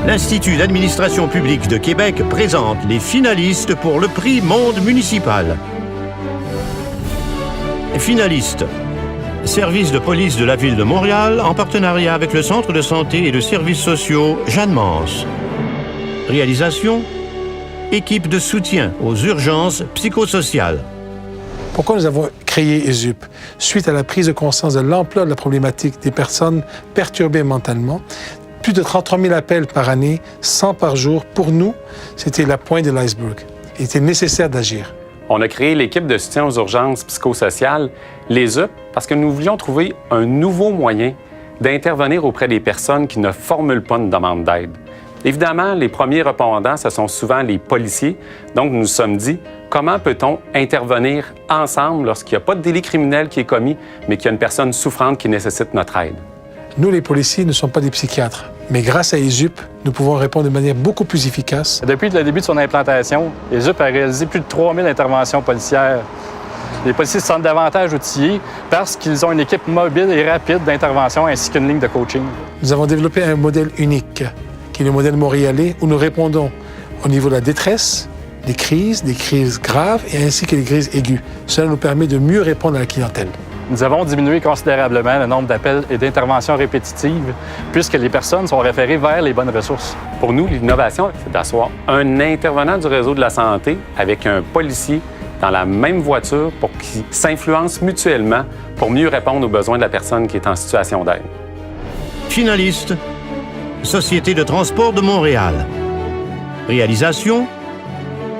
l'Institut d'administration publique de Québec présente les finalistes pour le prix Monde municipal. Finalistes. Service de police de la Ville de Montréal en partenariat avec le Centre de santé et de services sociaux Jeanne Mance. Réalisation. Équipe de soutien aux urgences psychosociales. Pourquoi nous avons créé ESUP? Suite à la prise de conscience de l'ampleur de la problématique des personnes perturbées mentalement, plus de 33 000 appels par année, 100 par jour, pour nous, c'était la pointe de l'iceberg. Il était nécessaire d'agir. On a créé l'équipe de soutien aux urgences psychosociales, l'ESUP, parce que nous voulions trouver un nouveau moyen d'intervenir auprès des personnes qui ne formulent pas une demande d'aide. Évidemment, les premiers répondants, ce sont souvent les policiers. Donc, nous nous sommes dit, comment peut-on intervenir ensemble lorsqu'il n'y a pas de délit criminel qui est commis, mais qu'il y a une personne souffrante qui nécessite notre aide? Nous, les policiers, ne sommes pas des psychiatres. Mais grâce à ESUP, nous pouvons répondre de manière beaucoup plus efficace. Depuis le début de son implantation, ESUP a réalisé plus de 3000 interventions policières. Les policiers se sentent davantage outillés parce qu'ils ont une équipe mobile et rapide d'intervention ainsi qu'une ligne de coaching. Nous avons développé un modèle unique, qui est le modèle montréalais, où nous répondons au niveau de la détresse, des crises graves et ainsi que des crises aiguës. Cela nous permet de mieux répondre à la clientèle. Nous avons diminué considérablement le nombre d'appels et d'interventions répétitives puisque les personnes sont référées vers les bonnes ressources. Pour nous, l'innovation, c'est d'asseoir un intervenant du réseau de la santé avec un policier dans la même voiture pour qu'ils s'influencent mutuellement pour mieux répondre aux besoins de la personne qui est en situation d'aide. Finaliste. Société de transport de Montréal. Réalisation.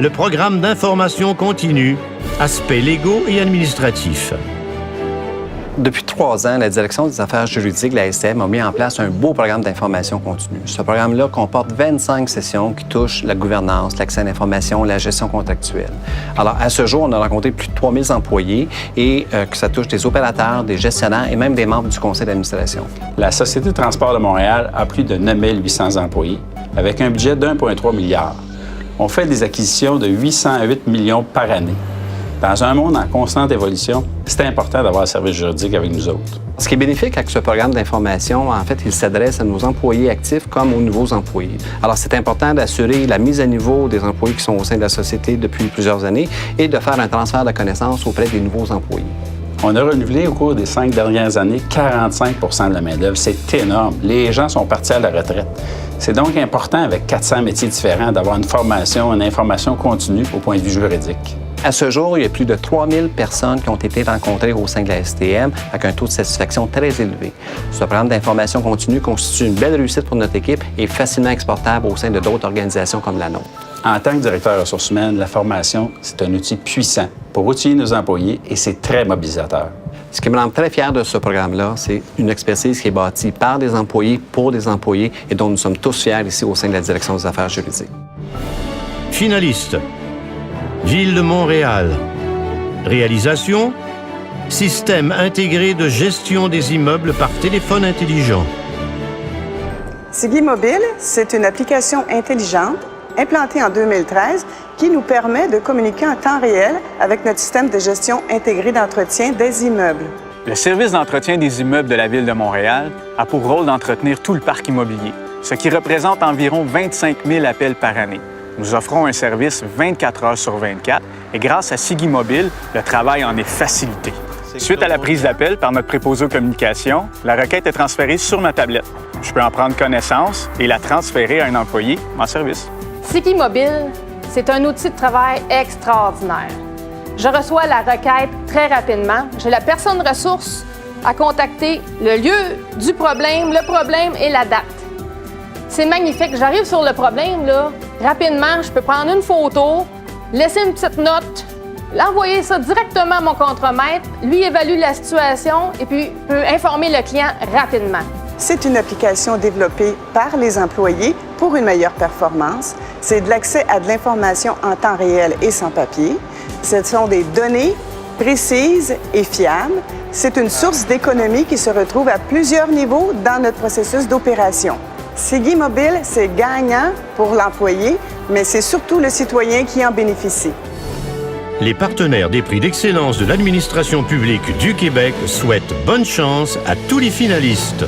Le programme d'information continue, aspects légaux et administratifs. Depuis 3 ans, la Direction des affaires juridiques, la STM, a mis en place un beau programme d'information continue. Ce programme-là comporte 25 sessions qui touchent la gouvernance, l'accès à l'information, la gestion contractuelle. Alors, à ce jour, on a rencontré plus de 3000 employés et que ça touche des opérateurs, des gestionnaires et même des membres du conseil d'administration. La Société de transport de Montréal a plus de 9800 employés avec un budget de 1,3 milliard. On fait des acquisitions de 808 millions par année. Dans un monde en constante évolution, c'est important d'avoir un service juridique avec nous autres. Ce qui est bénéfique avec ce programme d'information, en fait, il s'adresse à nos employés actifs comme aux nouveaux employés. Alors, c'est important d'assurer la mise à niveau des employés qui sont au sein de la société depuis plusieurs années et de faire un transfert de connaissances auprès des nouveaux employés. On a renouvelé au cours des 5 dernières années 45 de la main-d'œuvre. C'est énorme. Les gens sont partis à la retraite. C'est donc important, avec 400 métiers différents, d'avoir une formation, une information continue au point de vue juridique. À ce jour, il y a plus de 3000 personnes qui ont été rencontrées au sein de la STM avec un taux de satisfaction très élevé. Ce programme d'information continue constitue une belle réussite pour notre équipe et facilement exportable au sein de d'autres organisations comme la nôtre. En tant que directeur ressources humaines, la formation, c'est un outil puissant pour outiller nos employés et c'est très mobilisateur. Ce qui me rend très fier de ce programme-là, c'est une expertise qui est bâtie par des employés, pour des employés et dont nous sommes tous fiers ici au sein de la Direction des affaires juridiques. Finaliste. Ville de Montréal. Réalisation. Système intégré de gestion des immeubles par téléphone intelligent. Sigui Mobile, c'est une application intelligente implantée en 2013 qui nous permet de communiquer en temps réel avec notre système de gestion intégré d'entretien des immeubles. Le service d'entretien des immeubles de la Ville de Montréal a pour rôle d'entretenir tout le parc immobilier, ce qui représente environ 25 000 appels par année. Nous offrons un service 24 heures sur 24 et grâce à Sigui Mobile, le travail en est facilité. Suite à la prise d'appel par notre préposé aux communications, la requête est transférée sur ma tablette. Je peux en prendre connaissance et la transférer à un employé en service. Sigui Mobile, c'est un outil de travail extraordinaire. Je reçois la requête très rapidement. J'ai la personne ressource à contacter, le lieu du problème, le problème et la date. C'est magnifique. J'arrive sur le problème, là, rapidement, je peux prendre une photo, laisser une petite note, l'envoyer ça directement à mon contremaître, lui évalue la situation et puis peut informer le client rapidement. C'est une application développée par les employés pour une meilleure performance. C'est de l'accès à de l'information en temps réel et sans papier. Ce sont des données précises et fiables. C'est une source d'économie qui se retrouve à plusieurs niveaux dans notre processus d'opération. Sigui Mobile, c'est gagnant pour l'employé, mais c'est surtout le citoyen qui en bénéficie. Les partenaires des prix d'excellence de l'administration publique du Québec souhaitent bonne chance à tous les finalistes.